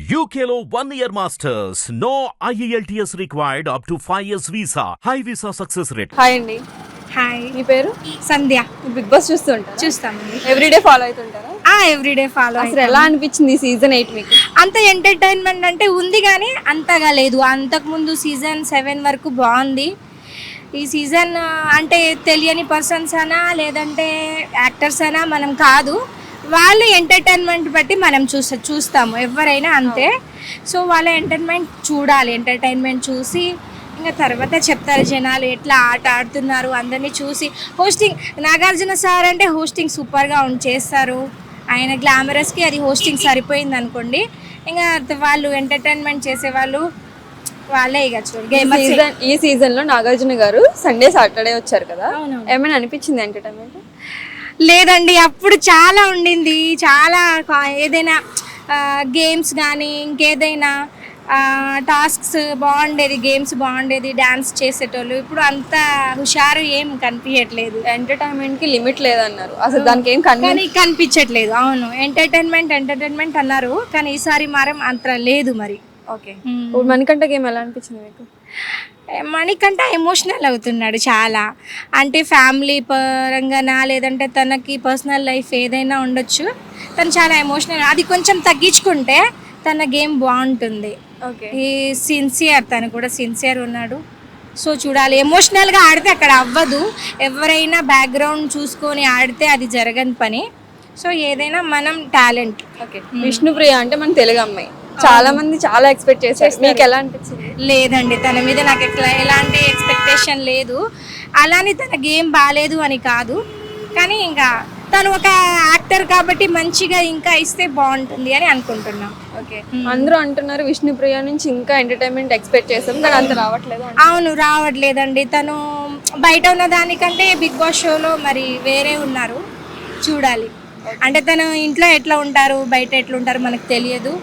UKLO 1 year masters. No IELTS required up to 5 years visa. High visa success rate. Hi అండి, hi, మీ పేరు? Sandhya. Bigg Boss చూస్తుంటారా? చూస్తామండి. Everyday follow అవుతుంటారా? Everyday follow. అసలు ఎలా అనిపించింది ఈ సీజన్ 8 మీకు? అంత ఎంటర్టైన్మెంట్ అంటే ఉంది కానీ అంతగా లేదు. అంతకుముందు సీజన్ 7 వరకు బాగుంది. ఈ సీజన్ అంటే తెలియని పర్సన్స్ అనా లేదంటే యాక్టర్స్ అనా మనం కాదు, వాళ్ళు ఎంటర్టైన్మెంట్ బట్టి మనం చూస్తాము ఎవరైనా అంతే. సో వాళ్ళ ఎంటర్టైన్మెంట్ చూసి ఇంకా తర్వాత చెప్తారు జనాలు ఎట్లా ఆట ఆడుతున్నారు అందరినీ చూసి. హోస్టింగ్ నాగార్జున సార్ అంటే హోస్టింగ్ సూపర్గా చేస్తారు. ఆయన గ్లామరస్కి అది హోస్టింగ్ సరిపోయింది అనుకోండి. ఇంకా వాళ్ళు ఎంటర్టైన్మెంట్ చేసేవాళ్ళు వాళ్ళే ఇక ఈ సీజన్ లో నాగార్జున గారు సండే సాటర్డే వచ్చారు కదా, అవును. ఏమైనా అనిపించింది ఎంటర్టైన్మెంట్? లేదండి, అప్పుడు చాలా ఉండింది. చాలా ఏదైనా గేమ్స్ కానీ ఇంకేదైనా టాస్క్స్ బాగుండేది, గేమ్స్ బాగుండేది, డ్యాన్స్ చేసేటోళ్ళు. ఇప్పుడు అంత హుషారు ఏం కనిపించట్లేదు. ఎంటర్టైన్మెంట్ కి లిమిట్ లేదన్నారు, అసలు దానికి ఏం కానీ కనిపించట్లేదు. అవును, ఎంటర్టైన్మెంట్ అన్నారు కానీ ఈసారి మారం అంత లేదు మరి. ఓకే, ఇప్పుడు మణికంఠ గేమ్ ఎలా అనిపించింది మీకు? మణికంఠ ఎమోషనల్ అవుతున్నాడు చాలా. అంటే ఫ్యామిలీ పరంగానా లేదంటే తనకి పర్సనల్ లైఫ్ ఏదైనా ఉండొచ్చు, తను చాలా ఎమోషనల్. అది కొంచెం తగ్గించుకుంటే తన గేమ్ బాగుంటుంది. ఓకే, ఈ తను కూడా సిన్సియర్ ఉన్నాడు. సో చూడాలి, ఎమోషనల్గా ఆడితే అక్కడ అవ్వదు. ఎవరైనా బ్యాక్గ్రౌండ్ చూసుకొని ఆడితే అది జరగని పని. సో ఏదైనా మనం టాలెంట్. ఓకే, విష్ణుప్రియ అంటే మన తెలుగు అమ్మాయి, చాలా మంది చాలా ఎక్స్పెక్ట్ చేస్తారు. మీకు ఎలా అనిపించింది? లేదండి, తన మీద నాకు ఎలాంటి ఎక్స్పెక్టేషన్ లేదు. అలానే తన గేమ్ బాగాలేదు అని కాదు, కానీ ఇంకా తను ఒక యాక్టర్ కాబట్టి మంచిగా ఇంకా ఇస్తే బాగుంటుంది అని అనుకుంటున్నాం. ఓకే, అందరూ అంటున్నారు విష్ణుప్రియ నుంచి ఇంకా ఎంటర్టైన్మెంట్ ఎక్స్పెక్ట్ చేస్తాం కానీ అంత రావట్లేదు. అవును, రావట్లేదండి. తను బయట ఉన్న దానికంటే బిగ్ బాస్ షోలో మరి వేరే ఉన్నారు. చూడాలి, అంటే తను ఇంట్లో ఎట్లా ఉంటారు బయట ఎట్లా ఉంటారు మనకు తెలియదు.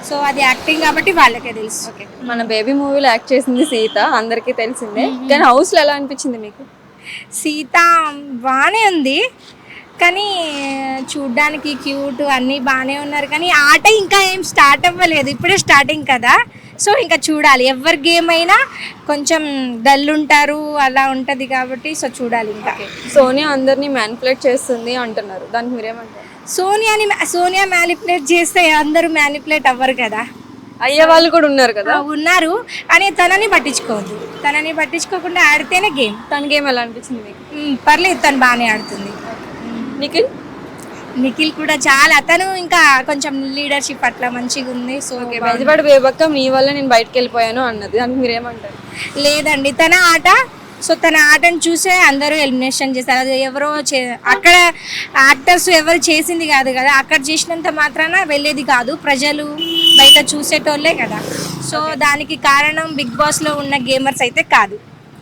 సో అది యాక్టింగ్ కాబట్టి వాళ్ళకే తెలుసు. ఓకే, మన బేబీ మూవీలో యాక్ట్ చేసింది సీత, అందరికీ తెలిసిందే. కానీ హౌస్లో ఎలా అనిపించింది మీకు? సీత బాగానే ఉంది కానీ చూడ్డానికి క్యూట్ అన్నీ బాగానే ఉన్నారు, కానీ ఆట ఇంకా ఏం స్టార్ట్ అవ్వలేదు, ఇప్పుడే స్టార్టింగ్ కదా. సో ఇంకా చూడాలి, ఎవరి గేమ్ అయినా కొంచెం డల్ ఉంటారు, అలా ఉంటుంది కాబట్టి. సో చూడాలి ఇంకా. సోనియా అందరినీ మ్యానిపులేట్ చేస్తుంది అంటున్నారు, దానికి మీరేమంటారు? సోనియా మ్యానిపులేట్ చేస్తే అందరూ మ్యానిపులేట్ అవ్వరు కదా, అయ్యే వాళ్ళు కూడా ఉన్నారు కదా. ఉన్నారు కానీ తనని పట్టించుకోవద్దు. తనని పట్టించుకోకుండా ఆడితేనే గేమ్. తన గేమ్ ఎలా అనిపించింది మీకు? పర్లేదు, తను బాగానే ఆడుతుంది. నిఖిల్ కూడా చాలా, తను ఇంకా కొంచెం లీడర్షిప్ అట్లా మంచిగా ఉంది. సో బెజవాడ బేబక్క మీ వల్ల నేను బయటకు వెళ్ళిపోయాను అన్నది, దానికి మీరేమంటారు? లేదండి, తన ఆట. సో తన ఆటను చూసే అందరూ ఎలిమినేషన్ చేస్తారు. అది ఎవరో అక్కడ యాక్టర్స్ ఎవరు చేసింది కాదు కదా, అక్కడ చేసినంత మాత్రాన వెళ్ళేది కాదు, ప్రజలు బయట చూసేటోళ్ళే కదా. సో దానికి కారణం బిగ్ బాస్లో ఉన్న గేమర్స్ అయితే కాదు.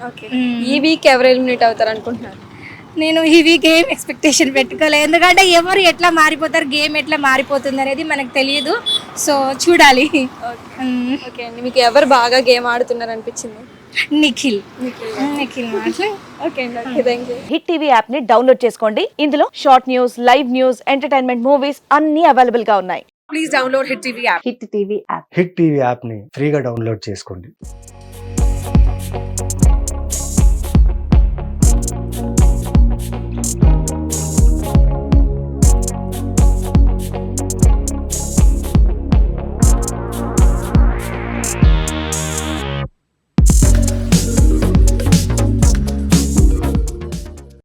ఓకే, ఈ వీక్ ఎవరు ఎలిమినేట్ అవుతారు అనుకుంటున్నారు? నేను ఈ వీక్ ఏం ఎక్స్పెక్టేషన్ పెట్టుకోలేదు, ఎందుకంటే ఎవరు ఎట్లా మారిపోతారు, గేమ్ ఎట్లా మారిపోతుంది అనేది మనకు తెలియదు. సో చూడాలి. ఓకే అండి, మీకు ఎవరు బాగా గేమ్ ఆడుతున్నారు అనిపించింది? నిఖిల్ ఓకే అండి, thank you. Hit TV app ని డౌన్లోడ్ చేసుకోండి. ఇందులో short news, live news, entertainment movies అన్ని అవైలబుల్ గా ఉన్నాయి. Please download hit TV app. Hit TV app hit TV యాప్ని ఫ్రీగా డౌన్లోడ్ చేసుకోండి.